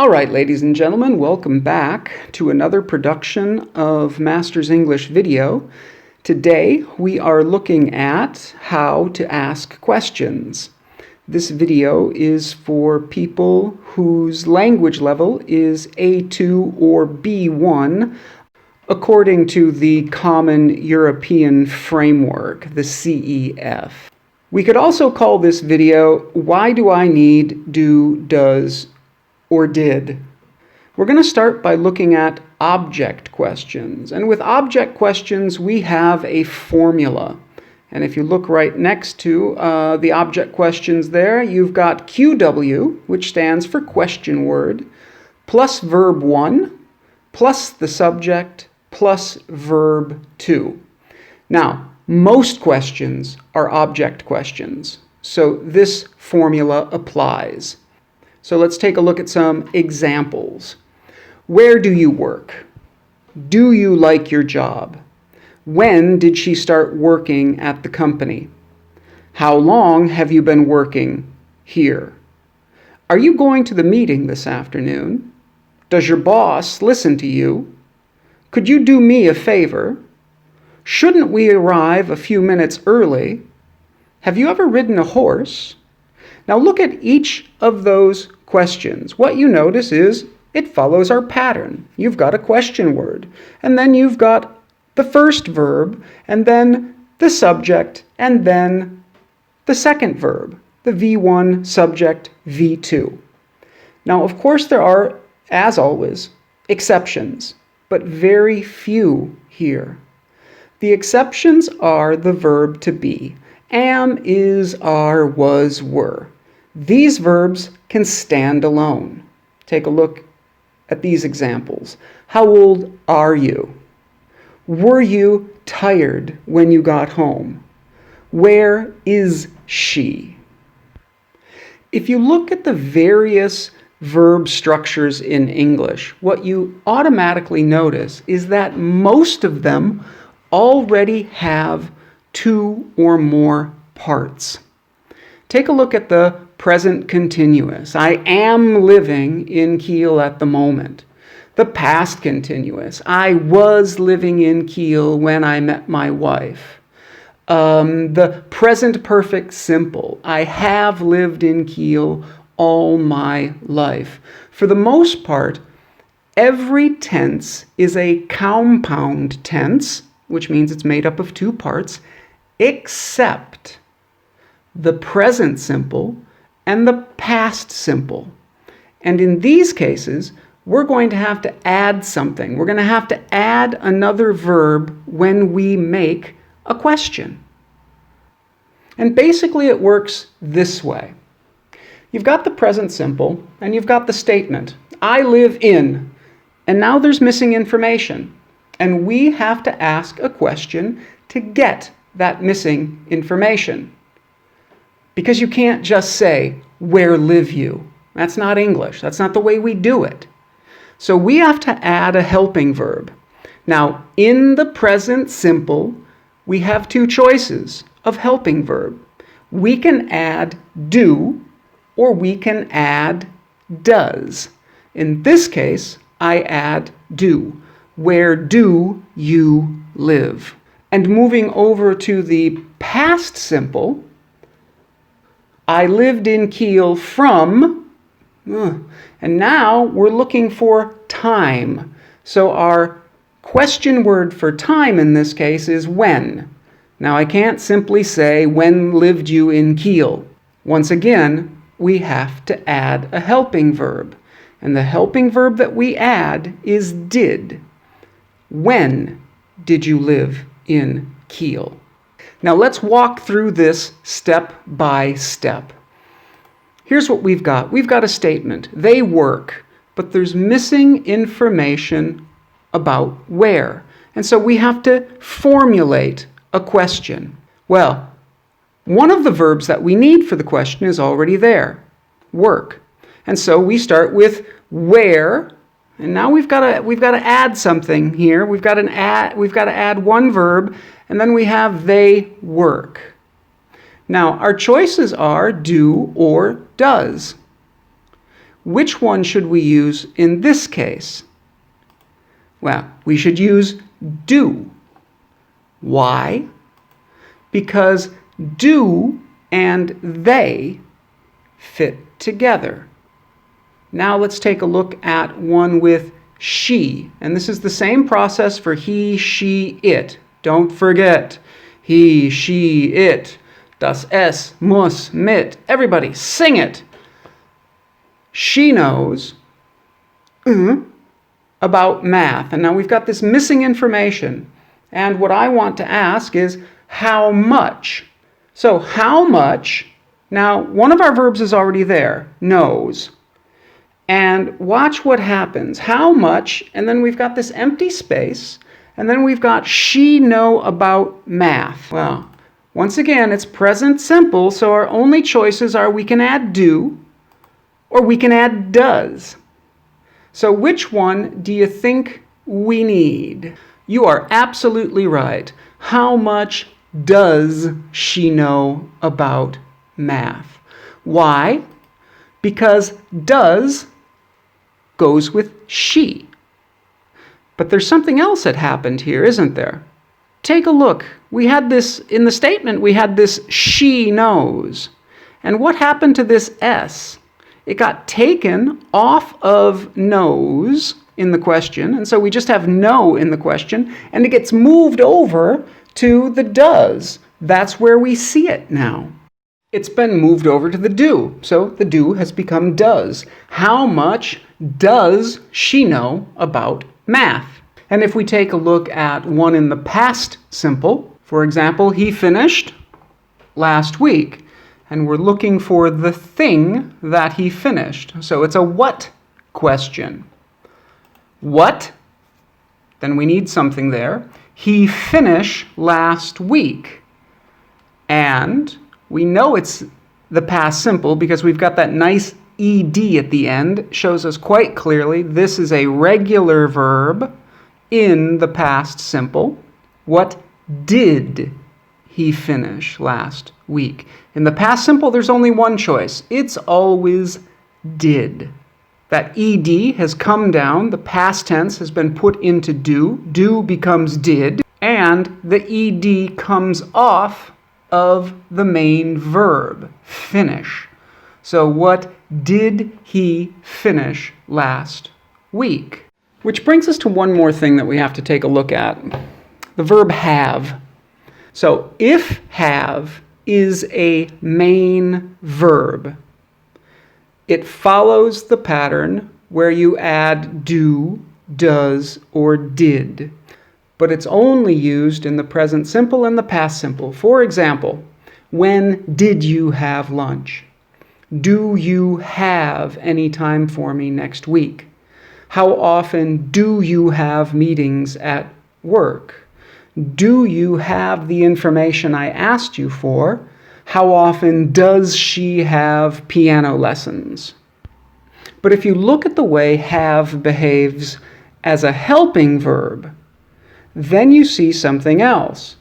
All right, ladies and gentlemen, welcome back to another production of Masters English Video. Today we are looking at how to ask questions. This video is for people whose language level is A2 or B1 according to the Common European Framework, the CEF. We could also call this video, Why Do I Need Do, Does, or Did? We're going to start by looking at object questions. And with object questions, we have a formula. And if you look right next to the object questions there, you've got QW, which stands for question word, plus verb 1, plus the subject, plus verb 2. Now, most questions are object questions, so this formula applies. So let's take a look at some examples. Where do you work? Do you like your job? When did she start working at the company? How long have you been working here? Are you going to the meeting this afternoon? Does your boss listen to you? Could you do me a favor? Shouldn't we arrive a few minutes early? Have you ever ridden a horse? Now look at each of those questions. What you notice is it follows our pattern. You've got a question word, and then you've got the first verb, and then the subject, and then the second verb, the V1 subject, V2. Now, of course, there are, as always, exceptions, but very few here. The exceptions are the verb to be. Am, is, are, was, were. These verbs can stand alone. Take a look at these examples. How old are you? Were you tired when you got home? Where is she? If you look at the various verb structures in English, what you automatically notice is that most of them already have two or more parts. Take a look at the present continuous. I am living in Kiel at the moment. The past continuous. I was living in Kiel when I met my wife. The present perfect simple. I have lived in Kiel all my life. For the most part, every tense is a compound tense, which means it's made up of two parts, except the present simple and the past simple. And in these cases, we're going to have to add something. We're going to have to add another verb when we make a question. And basically it works this way. You've got the present simple and you've got the statement, I live in, and now there's missing information. And we have to ask a question to get that missing information. Because you can't just say, where live you? That's not English. That's not the way we do it. So we have to add a helping verb. Now, in the present simple, we have two choices of helping verb. We can add do, or we can add does. In this case, I add do. Where do you live? And moving over to the past simple, I lived in Kiel from, and now we're looking for time. So our question word for time in this case is when. Now I can't simply say, when lived you in Kiel? Once again, we have to add a helping verb. And the helping verb that we add is did. When did you live in Kiel? Now let's walk through this step by step. Here's what we've got. We've got a statement. They work, but there's missing information about where. And so we have to formulate a question. Well, one of the verbs that we need for the question is already there, work. And so we start with where, and now we've got to add something here. We've got to add one verb, and then we have they work. Now, our choices are do or does. which one should we use in this case? Well, we should use do. Why? Because do and they fit together. Now let's take a look at one with she. And this is the same process for he, she, it. Don't forget. He, she, it. Das, es, muss, mit. Everybody, sing it. She knows about math. And now we've got this missing information. And what I want to ask is how much? So how much? Now, one of our verbs is already there, knows. And watch what happens. How much? And then we've got this empty space. And then we've got she know about math. Well, once again, it's present simple, so our only choices are we can add do or we can add does. So which one do you think we need? You are absolutely right. How much does she know about math? Why? Because does goes with she. But there's something else that happened here, isn't there? Take a look. We had this, in the statement, we had this she knows. And what happened to this S? It got taken off of knows in the question, and so we just have know in the question, and it gets moved over to the does. That's where we see it now. It's been moved over to the do, so the do has become does. How much does she know about math? And if we take a look at one in the past simple, for example, he finished last week, and we're looking for the thing that he finished. So it's a what question. What? Then we need something there. He finished last week. And we know it's the past simple because we've got that nice ed at the end. Shows us quite clearly this is a regular verb in the past simple. What did he finish last week? In the past simple, there's only one choice. It's always did. That ed has come down. The past tense has been put into do. Do becomes did. And the ed comes off of the main verb, finish. So what did he finish last week? Which brings us to one more thing that we have to take a look at. The verb have. So if have is a main verb, it follows the pattern where you add do, does, or did. But it's only used in the present simple and the past simple. For example, when did you have lunch? Do you have any time for me next week? How often do you have meetings at work? Do you have the information I asked you for? How often does she have piano lessons? But if you look at the way have behaves as a helping verb, then you see something else.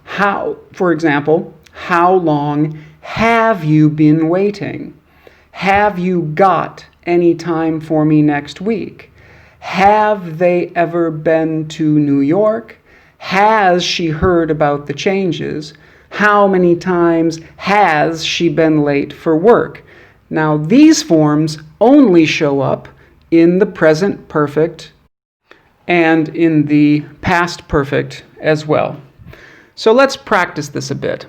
How, for example, how long have you been waiting? Have you got any time for me next week? Have they ever been to New York? Has she heard about the changes? How many times has she been late for work? Now, these forms only show up in the present perfect and in the past perfect as well. So let's practice this a bit.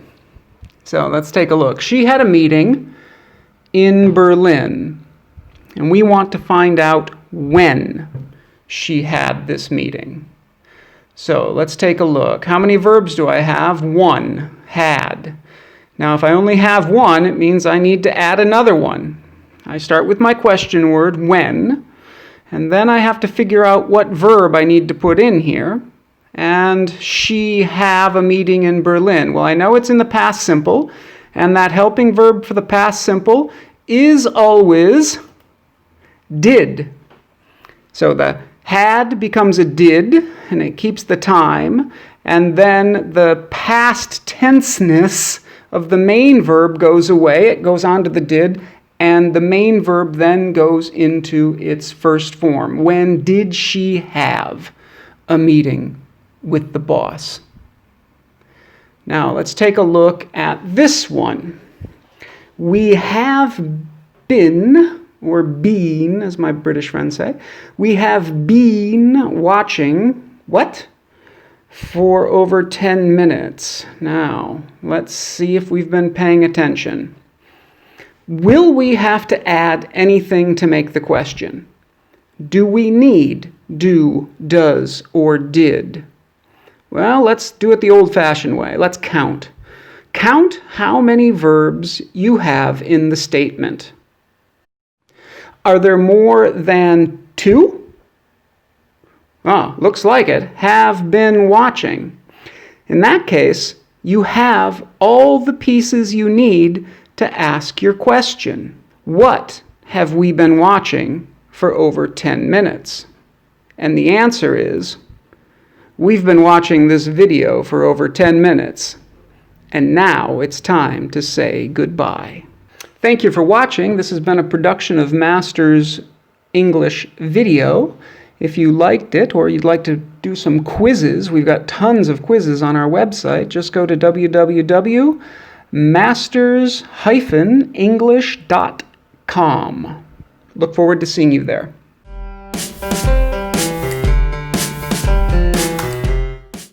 So let's take a look. She had a meeting in Berlin, and we want to find out when she had this meeting. So let's take a look. How many verbs do I have? One, had. Now, if I only have one, it means I need to add another one. I start with my question word, when, and then I have to figure out what verb I need to put in here. And she have a meeting in Berlin. Well, I know it's in the past simple, and that helping verb for the past simple is always did. So the had becomes a did, and it keeps the time, and then the past tenseness of the main verb goes away. It goes on to the did, and the main verb then goes into its first form. When did she have a meeting with the boss? Now, let's take a look at this one. We have been, or been, as my British friends say, we have been watching, what? For over 10 minutes. Now, let's see if we've been paying attention. Will we have to add anything to make the question? Do we need do, does, or did? Well, let's do it the old-fashioned way. Let's count. Count how many verbs you have in the statement. Are there more than 2? Ah, looks like it. Have been watching. In that case, you have all the pieces you need to ask your question. What have we been watching for over 10 minutes? And the answer is, we've been watching this video for over 10 minutes. And now it's time to say goodbye. Thank you for watching. This has been a production of Masters English Video. If you liked it or you'd like to do some quizzes, we've got tons of quizzes on our website. Just go to www.masters-english.com. Look forward to seeing you there.